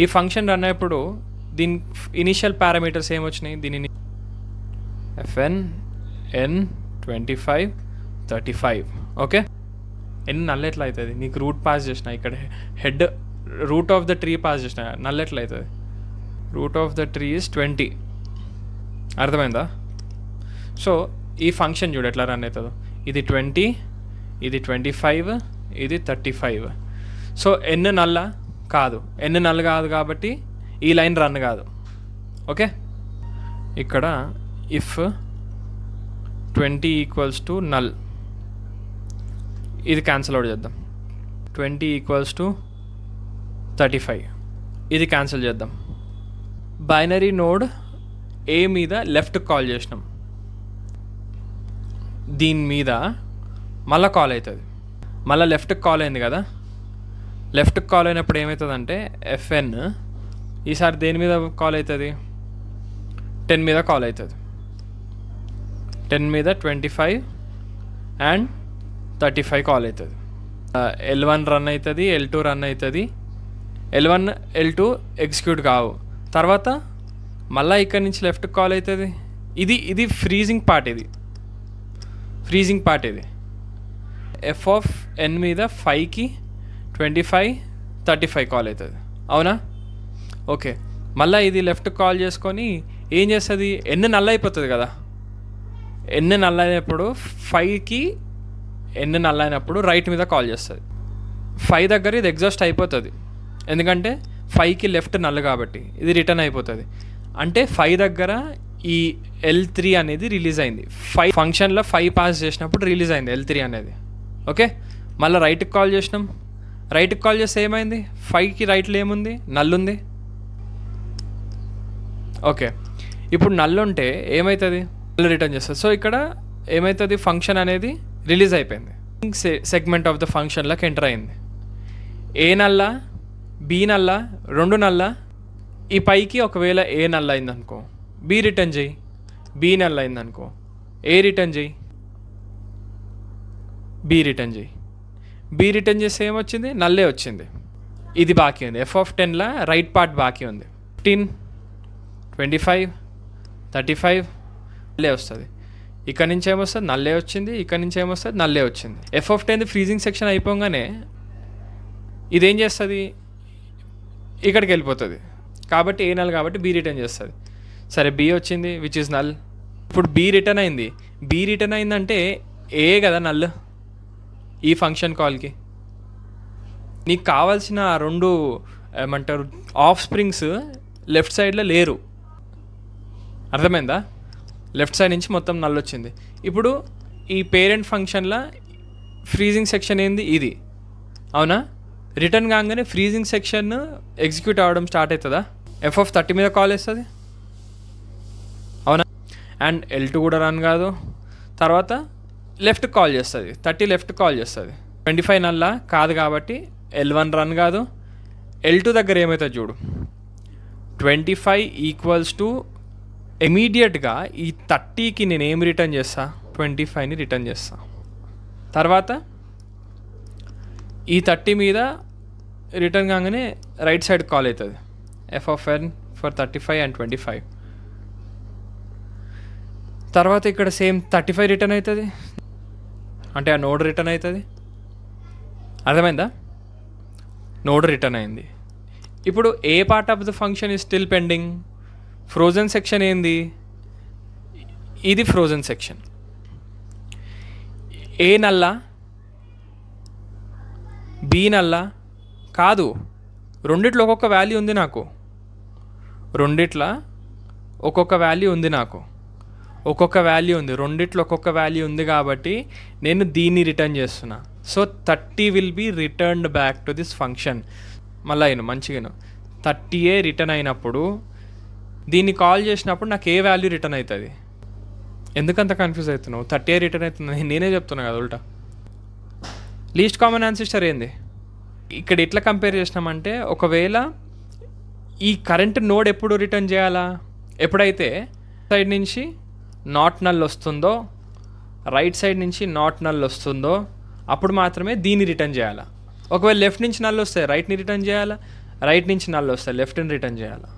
ఈ function run అయినప్పుడు దీని ఇనిషియల్ పారామీటర్స్ ఏమొచ్చినాయి, దీనిని fn n 25 35. ఓకే, ఎన్ నల్ ఎట్లా అవుతుంది, నీకు రూట్ పాస్ చేసిన ఇక్కడ head root of the tree pass చేసిన నల్ ఎట్లా అవుతుంది, root of the tree is 20. అర్థమైందా? సో ఈ ఫంక్షన్ చూడు ఎట్లా రన్ అవుతుందో, ఇది 20, ఇది 25, ఇది 35. సో ఎన్ నల్ల కాదు, ఎన్ నల్ కాదు కాబట్టి ఈ లైన్ రన్ కాదు. ఓకే, ఇక్కడ ఇఫ్ 20 ఈక్వల్స్ టు నల్, ఇది క్యాన్సిల్ అవుట్ చేద్దాం. 20 ఈక్వల్స్ టు 35, ఇది క్యాన్సిల్ చేద్దాం. బైనరీ నోడ్ ఏ మీద లెఫ్ట్ కాల్ చేసినాం, దీని మీద మళ్ళీ కాల్ అవుతుంది. మళ్ళీ లెఫ్ట్కి కాల్ అయింది కదా, లెఫ్ట్కి కాల్ అయినప్పుడు ఏమవుతుందంటే fn ఈసారి దేని మీద కాల్ అవుతుంది, 10 మీద కాల్ అవుతుంది. 10 మీద 25 అండ్ 35 కాల్ అవుతుంది. L1 రన్ అవుతుంది, L2 రన్ అవుతుంది. L1 L2 ఎగ్జిక్యూట్ కావు. తర్వాత మళ్ళీ ఇక్కడ నుంచి లెఫ్ట్కి కాల్ అవుతుంది. ఇది ఫ్రీజింగ్ పార్ట్, ఇది ఫ్రీజింగ్ పార్ట్. ఇది ఎఫ్ ఆఫ్ ఎన్ మీద 5కి 25 35 కాల్ అవుతుంది. అవునా? ఓకే, మళ్ళీ ఇది లెఫ్ట్ కాల్ చేసుకొని ఏం చేస్తుంది, ఎన్ నల్ల అయిపోతుంది కదా. ఎన్ నల్ల అయినప్పుడు 5కి ఎన్ నల్ల అయినప్పుడు రైట్ మీద కాల్ చేస్తుంది. 5 దగ్గర ఇది ఎగ్జాస్ట్ అయిపోతుంది, ఎందుకంటే 5కి లెఫ్ట్ నల్ల కాబట్టి ఇది రిటర్న్ అయిపోతుంది. అంటే 5 దగ్గర ఈ L3 అనేది రిలీజ్ అయింది. 5 ఫంక్షన్లో 5 పాస్ చేసినప్పుడు రిలీజ్ అయింది L3 అనేది. ఓకే, మళ్ళీ రైట్కి కాల్ చేసినాం. రైట్కి కాల్ చేస్తే ఏమైంది, 5కి రైట్లో ఏముంది, నల్లుంది. ఓకే, ఇప్పుడు నల్లు ఉంటే ఏమవుతుంది, నల్లు రిటర్న్ చేస్తుంది. సో ఇక్కడ ఏమవుతుంది, ఫంక్షన్ అనేది రిలీజ్ అయిపోయింది, సెగ్మెంట్ ఆఫ్ ద ఫంక్షన్లోకి ఎంటర్ అయింది. ఏ నల్ల బి నల్ల రెండు నల్ల. ఈ పైకి ఒకవేళ ఏ నల్ల అయిందనుకో బి రిటర్న్ చేయి, బి నల్ల అయిందనుకో ఏ రిటర్న్ చేయి, బి రిటర్న్ చేయి. బి రిటర్న్ చేస్తే ఏమొచ్చింది, నల్లే వచ్చింది. ఇది బాకీ ఉంది, ఎఫ్ ఆఫ్ 10లా రైట్ పార్ట్ బాకీ ఉంది. 15 25 35 నల్లే వస్తుంది. ఇక్కడ నుంచి ఏమొస్తుంది, నల్లే వచ్చింది. ఇక్కడ నుంచి ఏమొస్తుంది, నల్లే వచ్చింది. ఎఫ్ ఆఫ్ 10 ఫ్రీజింగ్ సెక్షన్ అయిపోగానే ఇదేం చేస్తుంది, ఇక్కడికి వెళ్ళిపోతుంది. కాబట్టి ఏ నల్ కాబట్టి బి రిటర్న్ చేస్తుంది. సరే, బి వచ్చింది విచ్ ఇస్ నల్. ఇప్పుడు బి రిటర్న్ అయింది. బి రిటర్న్ అయిందంటే ఏ కదా నల్ ఈ ఫంక్షన్ కాల్కి. నీకు కావాల్సిన ఆ రెండు ఏమంటారు ఆఫ్ స్ప్రింగ్స్ లెఫ్ట్ సైడ్లో లేరు. అర్థమైందా? లెఫ్ట్ సైడ్ నుంచి మొత్తం నల్ వచ్చింది. ఇప్పుడు ఈ పేరెంట్ ఫంక్షన్లో ఫ్రీజింగ్ సెక్షన్ ఏంది, ఇది. అవునా? రిటర్న్ కాగానే ఫ్రీజింగ్ సెక్షన్ ఎగ్జిక్యూట్ అవ్వడం స్టార్ట్ అవుతుందా, ఎఫ్ ఆఫ్ 30 మీద కాల్ వేస్తుంది. అవునా? అండ్ L2 కూడా రన్ కాదు. తర్వాత లెఫ్ట్ కాల్ చేస్తుంది, 30 లెఫ్ట్ కాల్ చేస్తుంది. 25 నల్లా కాదు కాబట్టి L1 రన్ కాదు. L2 దగ్గర ఏమవుతుంది చూడు, 25 ఈక్వల్స్ టు ఇమీడియట్గా ఈ 30కి నేను ఏం రిటర్న్ చేస్తా, 25ని రిటర్న్ చేస్తా. తర్వాత ఈ 30 మీద రిటర్న్ కాగానే రైట్ సైడ్ కాల్ అవుతుంది, F of N for 35 and 25. తర్వాత ఇక్కడ సేమ్ 35 రిటర్న్ అవుతుంది, అంటే ఆ నోడ్ రిటర్న్ అవుతుంది. అర్థమైందా? నోడ్ రిటర్న్ అయింది. ఇప్పుడు a part of the function is still pending, frozen section ఏంది, ఇది ఫ్రోజన్ సెక్షన్. ఏ నల్లా బి నల్లా కాదు, రెండిట్లో ఒక్కొక్క వాల్యూ ఉంది నాకు. రెండిట్లో ఒక్కొక్క వాల్యూ ఉంది నాకు, ఒక్కొక్క వాల్యూ ఉంది. రెండిట్లో ఒక్కొక్క వాల్యూ ఉంది కాబట్టి నేను దీన్ని రిటర్న్ చేస్తున్నా. So 30 will be returned back to this function. మళ్ళీ అయిన మంచిగాను 30 రిటర్న్ అయినప్పుడు దీన్ని కాల్ చేసినప్పుడు నాకు ఏ వాల్యూ రిటర్న్ అవుతుంది. ఎందుకంత కన్ఫ్యూజ్ అవుతున్నావు? 30 రిటర్న్ అవుతుంది, నేనే చెప్తున్నా కదా ఉల్టా. లీస్ట్ కామన్ యాన్సిస్టర్ ఏంది ఇక్కడ ఎట్లా కంపేర్ చేసినామంటే, ఒకవేళ ఈ కరెంట్ నోడ్ ఎప్పుడు రిటర్న్ చేయాలా, ఎప్పుడైతే సైడ్ నుంచి నాట్ నల్ వస్తుందో, రైట్ సైడ్ నుంచి నాట్ నల్ వస్తుందో అప్పుడు మాత్రమే దీన్ని రిటర్న్ చేయాలా. ఒకవేళ లెఫ్ట్ నుంచి నల్ వస్తే రైట్ని రిటర్న్ చేయాలా, రైట్ నుంచి నల్ వస్తాయి, లెఫ్ట్ని రిటర్న్ చేయాలి.